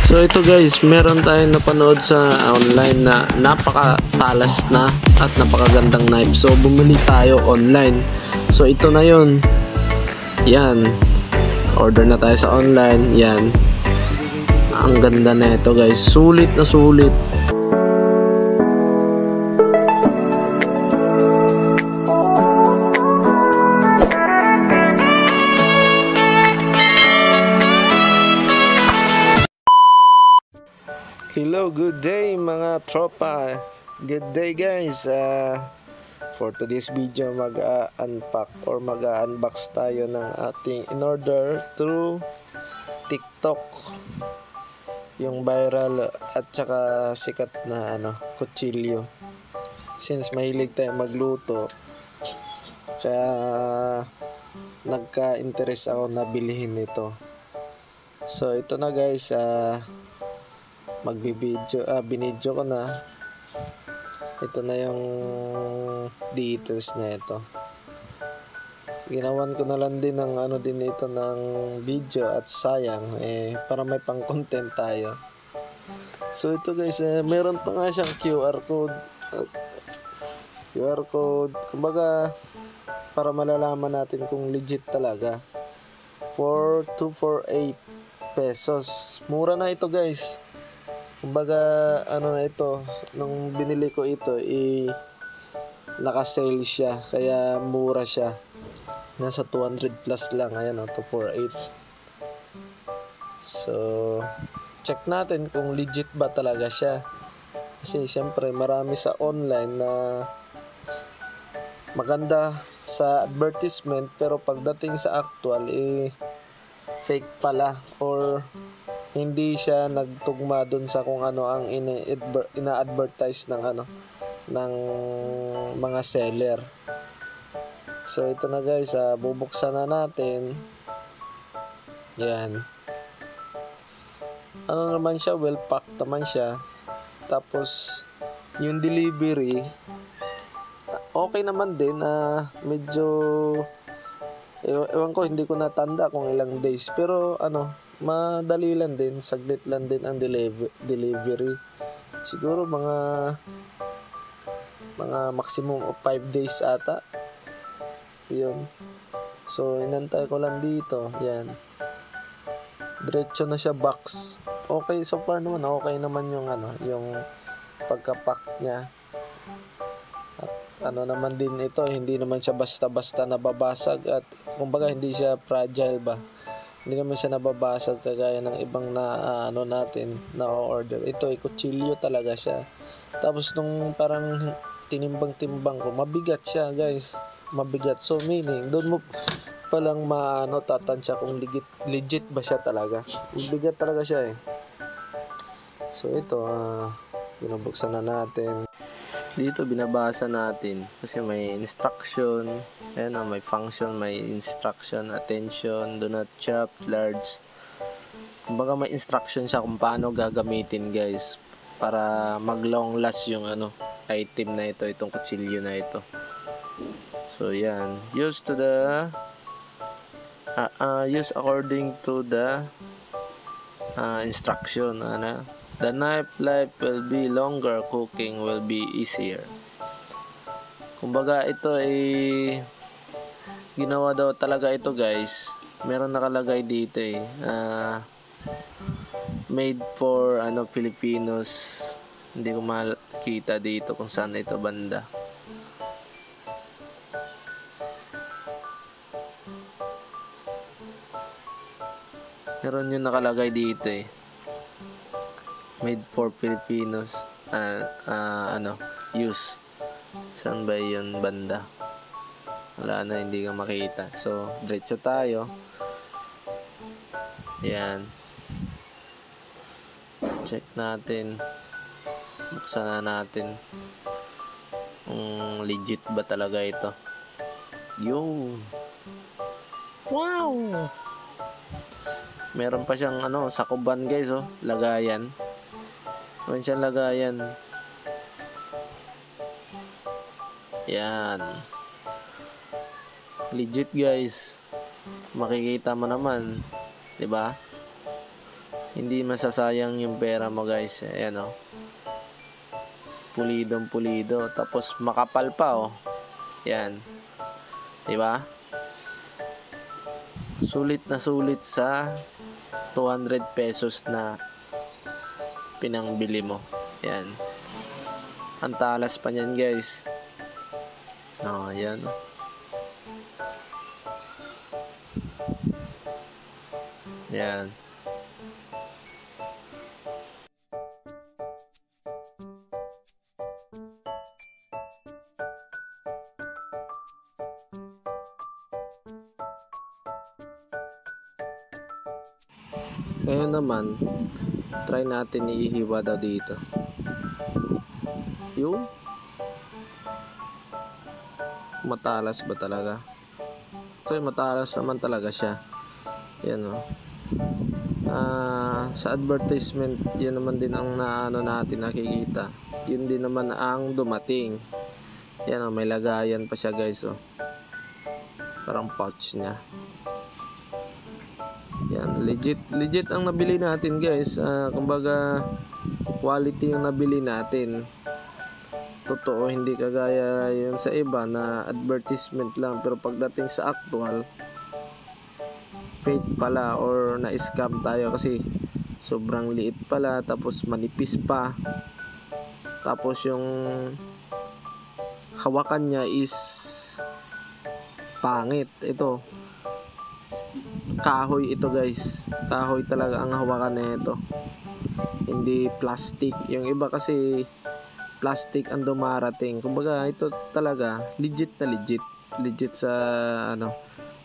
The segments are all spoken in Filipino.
So ito guys, meron tayong napanood sa online na napakatalas na at napakagandang knife. So bumili tayo online. So ito na yun. Yan. Order na tayo sa online. Yan. Ang ganda na ito guys. Sulit na sulit. Hello, good day mga tropa. Good day guys. For today's video mag-unpack or mag-unbox tayo ng ating in-order through TikTok. Yung viral at saka sikat na kutsilyo. Since mahilig tayo magluto, kaya nagka-interest ako na bilhin ito. So ito na guys, binidyo ko na. Ito na yung details na ito. Ginawan ko na lang din ng ito ng video at sayang para may pang content tayo. So ito guys, meron pa nga siyang QR code. Kumbaga para malalaman natin kung legit talaga. 4248 pesos. Mura na ito guys. Kumbaga na ito, nung binili ko ito naka-sale siya, kaya mura siya. Nasa 200 plus lang. Ayan 248. So check natin kung legit ba talaga siya, kasi syempre marami sa online na maganda sa advertisement, pero pagdating sa actual fake pala, or hindi siya nagtugma dun sa kung ano ang ina-advertise ng ng mga seller. So ito na guys, bubuksan na natin. Yan. Naman siya, well packed naman siya. Tapos yung delivery okay naman din, medyo ewan ko, hindi ko natanda kung ilang days, pero madali lang din, saglit lang din ang delivery. Siguro mga maximum of 5 days ata. Yun. So inantay ko lang dito. Yan. Diretso na siya box. Okay, so far naman okay naman yung yung pagka-pack niya. At naman din ito, hindi naman siya basta-basta nababasag, at kumbaga hindi siya fragile ba. Hindi naman siya nababasag kagaya ng ibang natin na order. Ito kutsilyo talaga siya. Tapos nung parang tinimbang-timbang ko, mabigat siya guys. Mabigat. So meaning doon mo palang tatansya kung legit ba siya talaga. Mabigat talaga siya So ito, binubuksan na natin. Dito binabasa natin kasi may instruction. Ayan, may function, may instruction, attention, do not chop, large. Kumbaga may instruction siya kung paano gagamitin guys, para mag long last yung item na ito, itong kutsilyo na ito. So yan, use according to the instruction. The knife life will be longer, cooking will be easier. Kumbaga ito ginawa daw talaga ito guys. Meron nakalagay dito made for Filipinos. Hindi ko makita dito kung saan ito banda. Meron yung nakalagay dito made for Filipinos, use. Saan ba yun banda? Wala na, hindi ka makita. So diretso tayo. Yan, check natin, buksan na natin kung legit ba talaga ito. Yo, wow, meron pa siyang sakuban guys, lagayan. Meron siyang lagayan. Yan, legit guys. Makikita mo naman, 'di ba? Hindi masasayang yung pera mo guys. Ayan o. Pulidong pulido. Tapos makapal pa o. Yan. Diba? Sulit na sulit sa 200 pesos na pinangbili mo. Yan. Ang talas pa niyan guys. Yan. Yan. Ngayon naman, try natin ihiwa daw dito. Yung matalas ba talaga? Ito matalas naman talaga siya. Yan o. Sa advertisement, yun naman din ang natin nakikita. Yun din naman ang dumating. Yan o, may lagayan pa siya guys o. Parang pouch niya. Yan, legit ang nabili natin guys. Kumbaga quality yung nabili natin. Totoo, hindi kagaya yun sa iba na advertisement lang, pero pagdating sa actual, fake pala or na-scam tayo kasi sobrang liit pala, tapos manipis pa, tapos yung hawakan niya is pangit. Ito kahoy ito guys, kahoy talaga ang hawakan na ito, hindi plastic. Yung iba kasi plastic ang dumarating. Kumbaga ito talaga legit na legit sa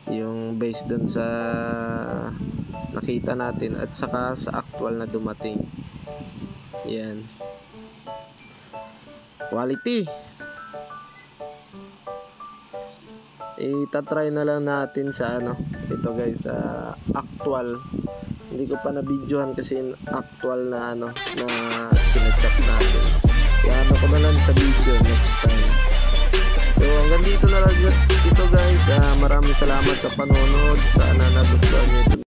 yung based dun sa nakita natin at saka sa actual na dumating. Yan, quality. Itatry na lang natin sa ito guys, sa actual. Hindi ko pa na-videohan kasi actual na na sinecheck natin. Kaya ko na lang sa video next time. So hanggang dito na lang ito guys. Maraming salamat sa panonood. Sana nagustuhan nyo ito